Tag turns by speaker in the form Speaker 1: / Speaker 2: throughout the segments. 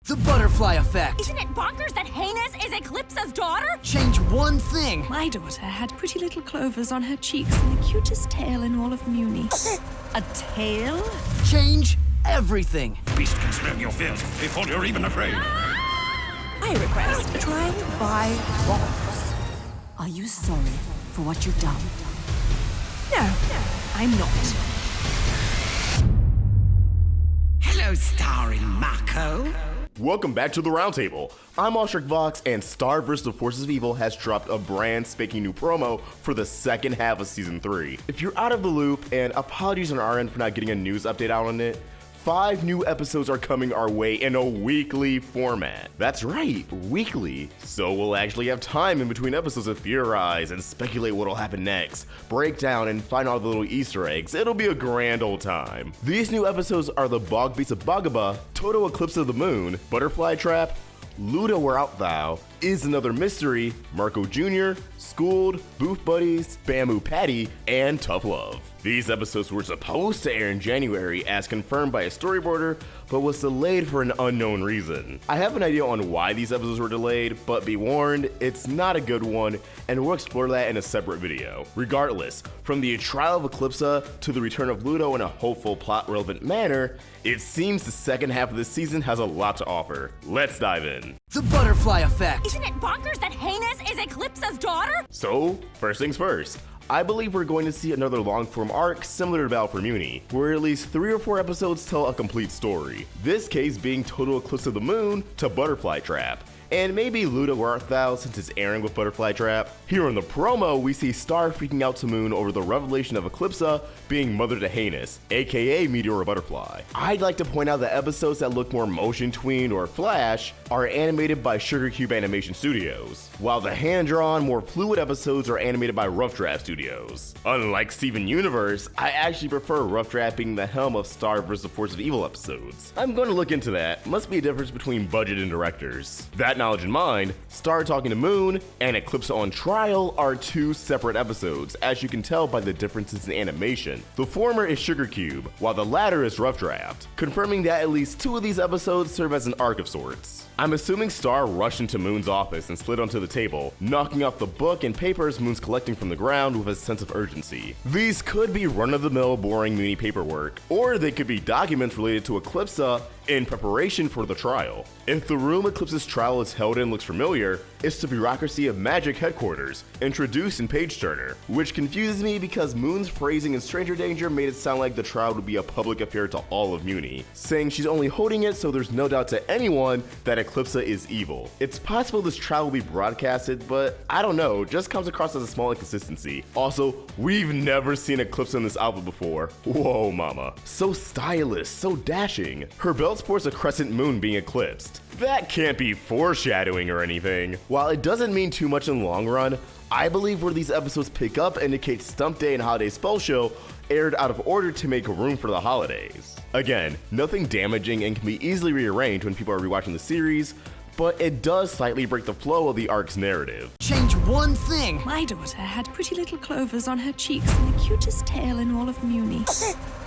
Speaker 1: The butterfly effect.
Speaker 2: Isn't it bonkers that Heinous is Eclipsa's daughter?
Speaker 1: Change one thing.
Speaker 3: My daughter had pretty little clovers on her cheeks and the cutest tail in all of Muni.
Speaker 2: A tail?
Speaker 1: Change everything.
Speaker 4: Beast can smell your fears before you're even afraid.
Speaker 2: I request a trial by Vox. Are you sorry for what you've done?
Speaker 3: No, I'm not.
Speaker 5: Hello, starring Mako.
Speaker 6: Welcome back to the Roundtable. I'm AwestruckVox, and Star vs. the Forces of Evil has dropped a brand spanking new promo for the second half of Season 3. If you're out of the loop, and apologies on our end for not getting a news update out on it, 5 new episodes are coming our way in a weekly format. That's right, weekly. So we'll actually have time in between episodes to theorize and speculate what'll happen next, break down and find all the little Easter eggs. It'll be a grand old time. These new episodes are the Bog Beats of Bogaba, Total Eclipse of the Moon, Butterfly Trap, Ludo Where Art Thou, Is Another Mystery, Marco Jr., Schooled, Booth Buddies, Bamboo Patty, and Tough Love. These episodes were supposed to air in January as confirmed by a storyboarder, but was delayed for an unknown reason. I have an idea on why these episodes were delayed, but be warned, it's not a good one, and we'll explore that in a separate video. Regardless, from the trial of Eclipsa to the return of Ludo in a hopeful plot-relevant manner, it seems the second half of this season has a lot to offer. Let's dive in.
Speaker 1: The butterfly effect.
Speaker 2: Isn't it bonkers that Heinous is Eclipsa's daughter?
Speaker 6: So, first things first. I believe we're going to see another long-form arc similar to Battle for Muni, where at least 3 or 4 episodes tell a complete story. This case being Total Eclipse of the Moon to Butterfly Trap, and maybe Ludo Where Art Thou since it's airing with Butterfly Trap. Here in the promo, we see Star freaking out to Moon over the revelation of Eclipsa being mother to Heinous, aka Meteora Butterfly. I'd like to point out that episodes that look more motion-tweened or Flash are animated by Sugar Cube Animation Studios, while the hand-drawn, more fluid episodes are animated by Rough Draft Studios. Unlike Steven Universe, I actually prefer Rough Draft being the helm of Star vs. the Force of Evil episodes. I'm going to look into that. Must be a difference between budget and directors. That knowledge in mind, Star talking to Moon and Eclipsa on trial are 2 separate episodes, as you can tell by the differences in animation. The former is Sugar Cube, while the latter is Rough Draft, confirming that at least 2 of these episodes serve as an arc of sorts. I'm assuming Star rushed into Moon's office and slid onto the table, knocking off the book and papers Moon's collecting from the ground with a sense of urgency. These could be run-of-the-mill boring Moony paperwork, or they could be documents related to Eclipsa in preparation for the trial. If the room Eclipsa's trial is held in looks familiar, it's the bureaucracy of Magic headquarters, introduced in Page Turner, which confuses me because Moon's phrasing in Stranger Danger made it sound like the trial would be a public affair to all of Muni, saying she's only holding it so there's no doubt to anyone that Eclipsa is evil. It's possible this trial will be broadcasted, but I don't know, just comes across as a small inconsistency. Also, we've never seen Eclipsa in this outfit before. Whoa mama. So stylish, so dashing. Her belt sports a crescent moon being eclipsed. That can't be foreshadowing or anything. While it doesn't mean too much in the long run, I believe where these episodes pick up indicates Stump Day and Holiday Spell Show aired out of order to make room for the holidays. Again, nothing damaging and can be easily rearranged when people are rewatching the series, but it does slightly break the flow of the arc's narrative.
Speaker 1: Change one thing.
Speaker 3: My daughter had pretty little clovers on her cheeks and the cutest tail in all of Muni.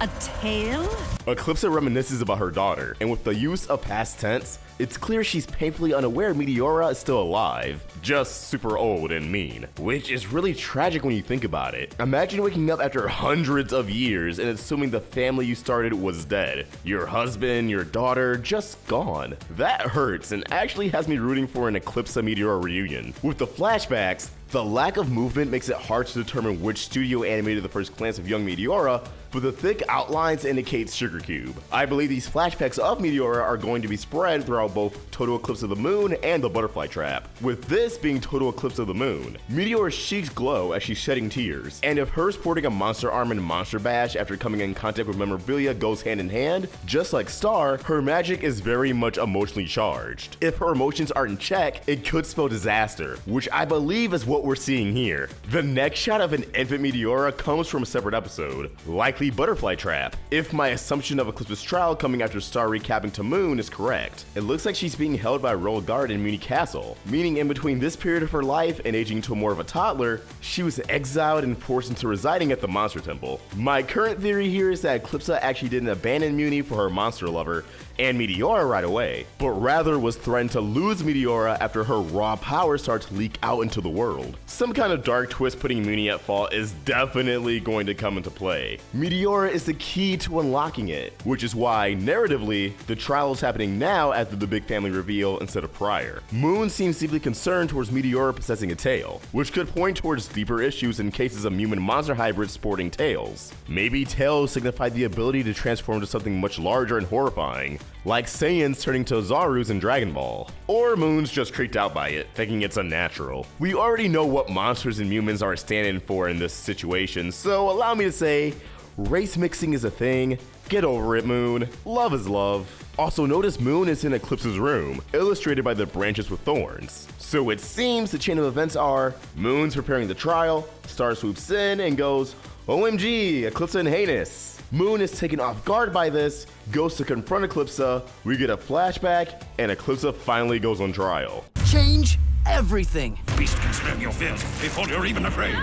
Speaker 2: A tail?
Speaker 6: Eclipsa reminisces about her daughter, and with the use of past tense, it's clear she's painfully unaware Meteora is still alive, just super old and mean, which is really tragic when you think about it. Imagine waking up after hundreds of years and assuming the family you started was dead. Your husband, your daughter, just gone. That hurts and actually has me rooting for an Eclipsa Meteora reunion. With the flashbacks, the lack of movement makes it hard to determine which studio animated the first glance of young Meteora, but the thick outlines indicate Sugar Cube. I believe these flashbacks of Meteora are going to be spread throughout both Total Eclipse of the Moon and the Butterfly Trap, with this being Total Eclipse of the Moon. Meteora's cheeks glow as she's shedding tears, and if her sporting a monster arm and monster bash after coming in contact with memorabilia goes hand in hand, just like Star, her magic is very much emotionally charged. If her emotions aren't in check, it could spell disaster, which I believe is what we're seeing here. The next shot of an infant Meteora comes from a separate episode, likely Butterfly Trap, if my assumption of Eclipsa's trial coming after Star recapping to Moon is correct. It looks like she's being held by a royal guard in Muni Castle, meaning in between this period of her life and aging to more of a toddler, she was exiled and forced into residing at the Monster Temple. My current theory here is that Eclipsa actually didn't abandon Muni for her monster lover, and Meteora right away, but rather was threatened to lose Meteora after her raw power started to leak out into the world. Some kind of dark twist putting Mooney at fault is definitely going to come into play. Meteora is the key to unlocking it, which is why, narratively, the trial is happening now after the big family reveal instead of prior. Moon seems deeply concerned towards Meteora possessing a tail, which could point towards deeper issues in cases of human-monster hybrids sporting tails. Maybe tails signify the ability to transform into something much larger and horrifying, like Saiyans turning to Zarus in Dragon Ball. Or Moon's just creeped out by it, thinking it's unnatural. We already know what monsters and humans are standing for in this situation, so allow me to say, race mixing is a thing. Get over it, Moon. Love is love. Also, notice Moon is in Eclipsa's room, illustrated by the branches with thorns. So it seems the chain of events are Moon's preparing the trial, Star swoops in and goes, OMG, Eclipsa and Heinous. Moon is taken off guard by this, goes to confront Eclipsa, we get a flashback, and Eclipsa finally goes on trial.
Speaker 1: Change everything.
Speaker 4: Beast can smell your fears before you're even afraid.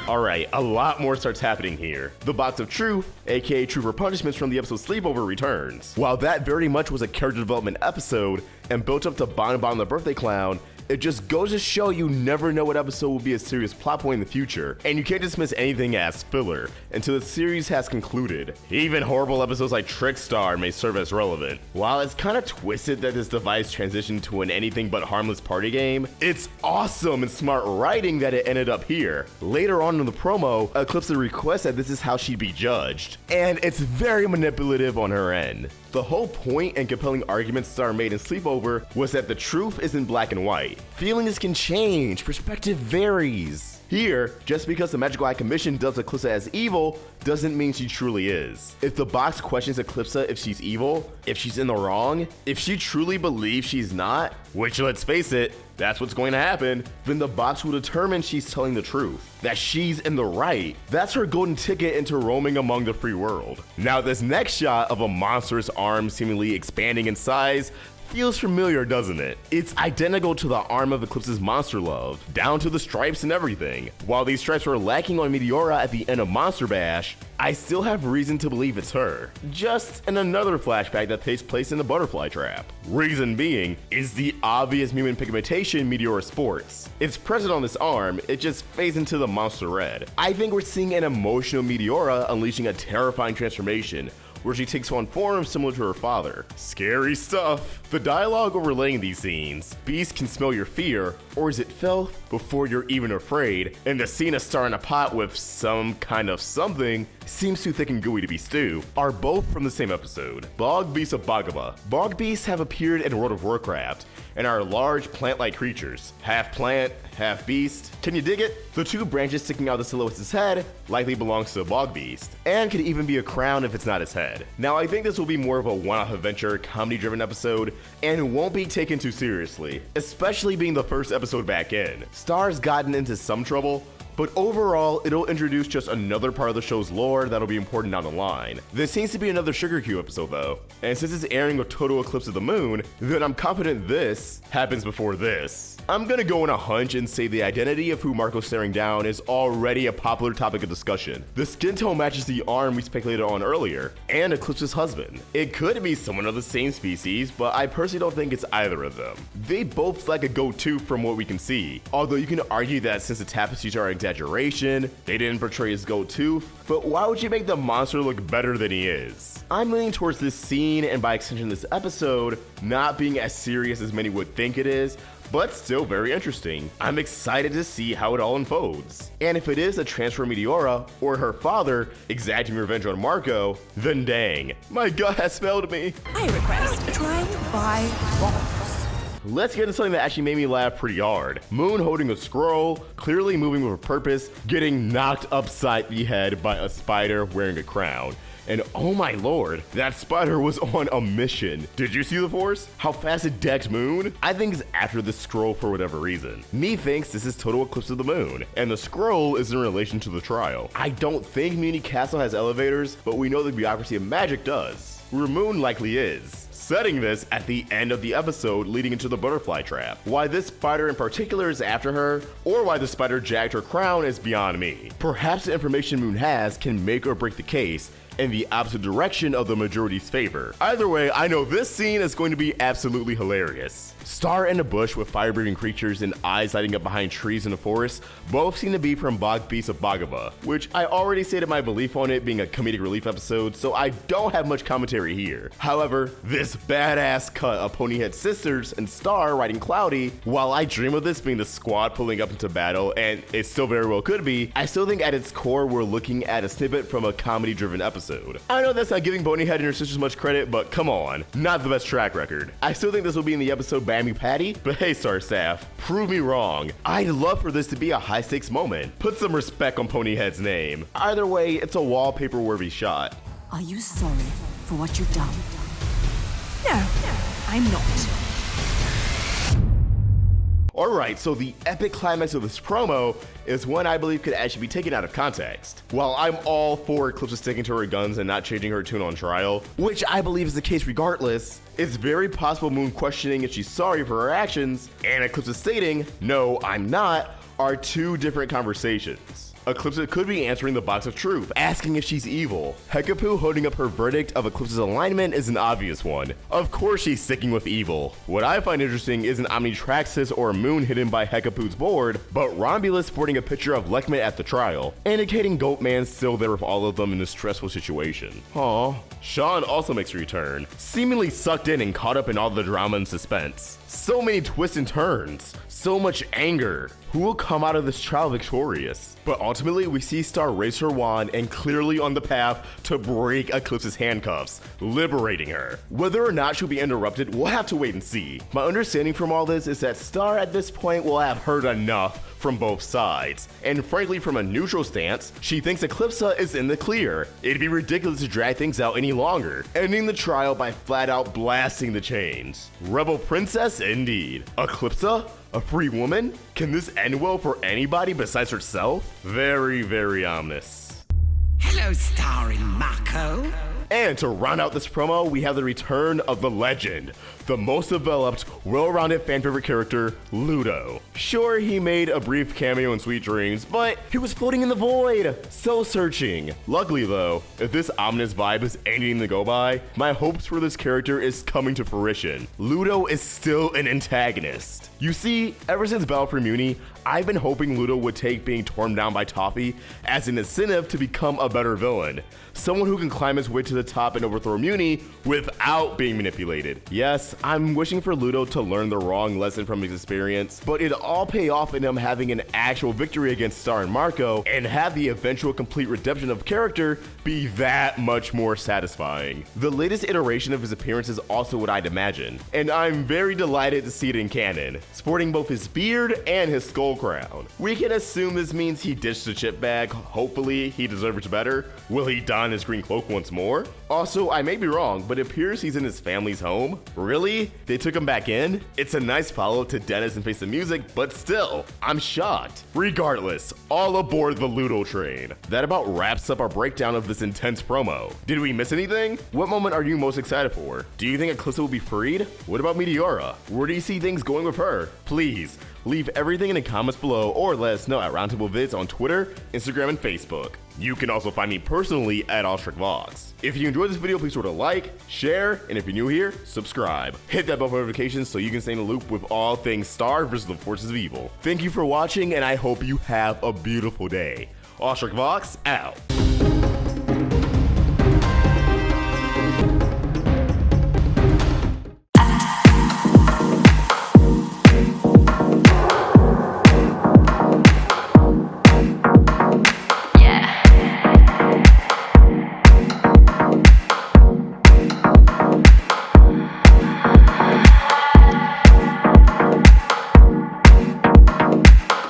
Speaker 6: Alright, a lot more starts happening here. The Box of Truth, aka Truth or Punishments from the episode Sleepover, returns. While that very much was a character development episode and built up to Bon Bon the Birthday Clown, it just goes to show you never know what episode will be a serious plot point in the future, and you can't dismiss anything as filler until the series has concluded. Even horrible episodes like Trickstar may serve as relevant. While it's kind of twisted that this device transitioned to an anything but harmless party game, it's awesome and smart writing that it ended up here. Later on in the promo, Eclipsa requests that this is how she'd be judged, and it's very manipulative on her end. The whole point and compelling arguments Star made in Sleepover was that the truth isn't black and white. Feelings can change, perspective varies. Here, just because the Magical Eye Commission dubs Eclipsa as evil doesn't mean she truly is. If the box questions Eclipsa if she's evil, if she's in the wrong, if she truly believes she's not, which let's face it, that's what's going to happen, then the box will determine she's telling the truth, that she's in the right. That's her golden ticket into roaming among the free world. Now this next shot of a monstrous arm seemingly expanding in size feels familiar, doesn't it? It's identical to the arm of Eclipsa's monster love, down to the stripes and everything. While these stripes were lacking on Meteora at the end of Monster Bash, I still have reason to believe it's her, just in another flashback that takes place in the butterfly trap. Reason being is the obvious mutant pigmentation Meteora sports. It's present on this arm, it just fades into the monster red. I think we're seeing an emotional Meteora unleashing a terrifying transformation, where she takes on forms similar to her father. Scary stuff. The dialogue overlaying these scenes, Beast can smell your fear, or is it filth, before you're even afraid, and the scene of Star in a pot with some kind of something seems too thick and gooey to be stew, are both from the same episode. Bog Beasts of Bogaba. Bog Beasts have appeared in World of Warcraft, and are large plant-like creatures. Half plant, half beast. Can you dig it? The two branches sticking out of the silhouette's head likely belongs to a bog beast, and could even be a crown if it's not his head. Now I think this will be more of a one-off adventure, comedy-driven episode, and won't be taken too seriously, especially being the first episode back in. Star's gotten into some trouble, but overall, it'll introduce just another part of the show's lore that'll be important down the line. This seems to be another Sugar Cube episode though, and since it's airing with Total Eclipse of the Moon, then I'm confident this happens before this. I'm gonna go on a hunch and say the identity of who Marco's staring down is already a popular topic of discussion. The skin tone matches the arm we speculated on earlier, and Eclipsa's husband. It could be someone of the same species, but I personally don't think it's either of them. They both like a go-to from what we can see, although you can argue that since the tapestries are exaggeration, they didn't portray his go-to, but why would you make the monster look better than he is? I'm leaning towards this scene, and by extension this episode, not being as serious as many would think it is, but still very interesting. I'm excited to see how it all unfolds. And if it is a transfer Meteora, or her father exacting revenge on Marco, then dang, my gut has failed me.
Speaker 2: I request a trial by Vox.
Speaker 6: Let's get into something that actually made me laugh pretty hard. Moon holding a scroll, clearly moving with a purpose, getting knocked upside the head by a spider wearing a crown. And oh my lord, that spider was on a mission. Did you see the force? How fast it decked Moon? I think it's after the scroll for whatever reason. Me thinks this is Total Eclipse of the Moon, and the scroll is in relation to the trial. I don't think Muni Castle has elevators, but we know the bureaucracy of magic does, where Moon likely is. Setting this at the end of the episode leading into the butterfly trap. Why this spider in particular is after her, or why the spider jacked her crown is beyond me. Perhaps the information Moon has can make or break the case, in the opposite direction of the majority's favor. Either way, I know this scene is going to be absolutely hilarious. Star in a bush with fire-breathing creatures and eyes lighting up behind trees in the forest both seem to be from Bog Beast of Bogava, which I already stated my belief on it being a comedic relief episode, so I don't have much commentary here. However, this badass cut of Ponyhead's sisters and Star riding Cloudy, while I dream of this being the squad pulling up into battle, and it still very well could be, I still think at its core we're looking at a snippet from a comedy-driven episode. I know that's not giving Ponyhead and her sisters much credit, but come on, not the best track record. I still think this will be in the episode Bambi Patty, but hey Star Staff, prove me wrong. I'd love for this to be a high-stakes moment. Put some respect on Ponyhead's name. Either way, it's a wallpaper-worthy shot.
Speaker 2: Are you sorry for what you've done?
Speaker 3: No, I'm not.
Speaker 6: Alright, so the epic climax of this promo is one I believe could actually be taken out of context. While I'm all for Eclipsa sticking to her guns and not changing her tune on trial, which I believe is the case regardless, it's very possible Moon questioning if she's sorry for her actions, and Eclipsa stating, "No, I'm not," are two different conversations. Eclipsa could be answering the box of truth, asking if she's evil. Hekapoo holding up her verdict of Eclipsa's alignment is an obvious one. Of course she's sticking with evil. What I find interesting isn't Omnitraxis or Moon hidden by Hekapoo's board, but Romulus sporting a picture of Lekmet at the trial, indicating Goatman's still there with all of them in this stressful situation. Aww. Sean also makes a return, seemingly sucked in and caught up in all the drama and suspense. So many twists and turns, so much anger. Who will come out of this trial victorious? But ultimately, we see Star raise her wand and clearly on the path to break Eclipsa's handcuffs, liberating her. Whether or not she'll be interrupted, we'll have to wait and see. My understanding from all this is that Star at this point will have heard enough from both sides. And frankly, from a neutral stance, she thinks Eclipsa is in the clear. It'd be ridiculous to drag things out any longer, ending the trial by flat out blasting the chains. Rebel Princess indeed. Eclipsa? A free woman? Can this end well for anybody besides herself? Very, very ominous.
Speaker 5: Hello, starring Mako.
Speaker 6: And to round out this promo, we have the return of the legend, the most developed, well-rounded fan favorite character, Ludo. Sure, he made a brief cameo in Sweet Dreams, but he was floating in the void, so searching. Luckily though, if this ominous vibe is anything to go by, my hopes for this character is coming to fruition. Ludo is still an antagonist. You see, ever since Battle for Muni, I've been hoping Ludo would take being torn down by Toffee as an incentive to become a better villain. Someone who can climb his way to the top and overthrow Muni without being manipulated. Yes, I'm wishing for Ludo to learn the wrong lesson from his experience, but it'd all pay off in him having an actual victory against Star and Marco and have the eventual complete redemption of character be that much more satisfying. The latest iteration of his appearance is also what I'd imagine, and I'm very delighted to see it in canon, sporting both his beard and his skull crown. We can assume this means he ditched the chip bag. Hopefully he deserves better. Will he don his green cloak once more? Also, I may be wrong, but it appears he's in his family's home. Really? They took him back in? It's a nice follow-up to Dennis and Face the Music, but still, I'm shocked. Regardless, all aboard the Ludo train. That about wraps up our breakdown of this intense promo. Did we miss anything? What moment are you most excited for? Do you think Eclipsa will be freed? What about Meteora? Where do you see things going with her? Please, leave everything in the comments below or let us know at Roundtable Vids on Twitter, Instagram, and Facebook. You can also find me personally at AwestruckVox. If you enjoyed this video, please sort of like, share, and if you're new here, subscribe. Hit that bell for notifications so you can stay in the loop with all things Star versus the forces of evil. Thank you for watching, and I hope you have a beautiful day. AwestruckVox out.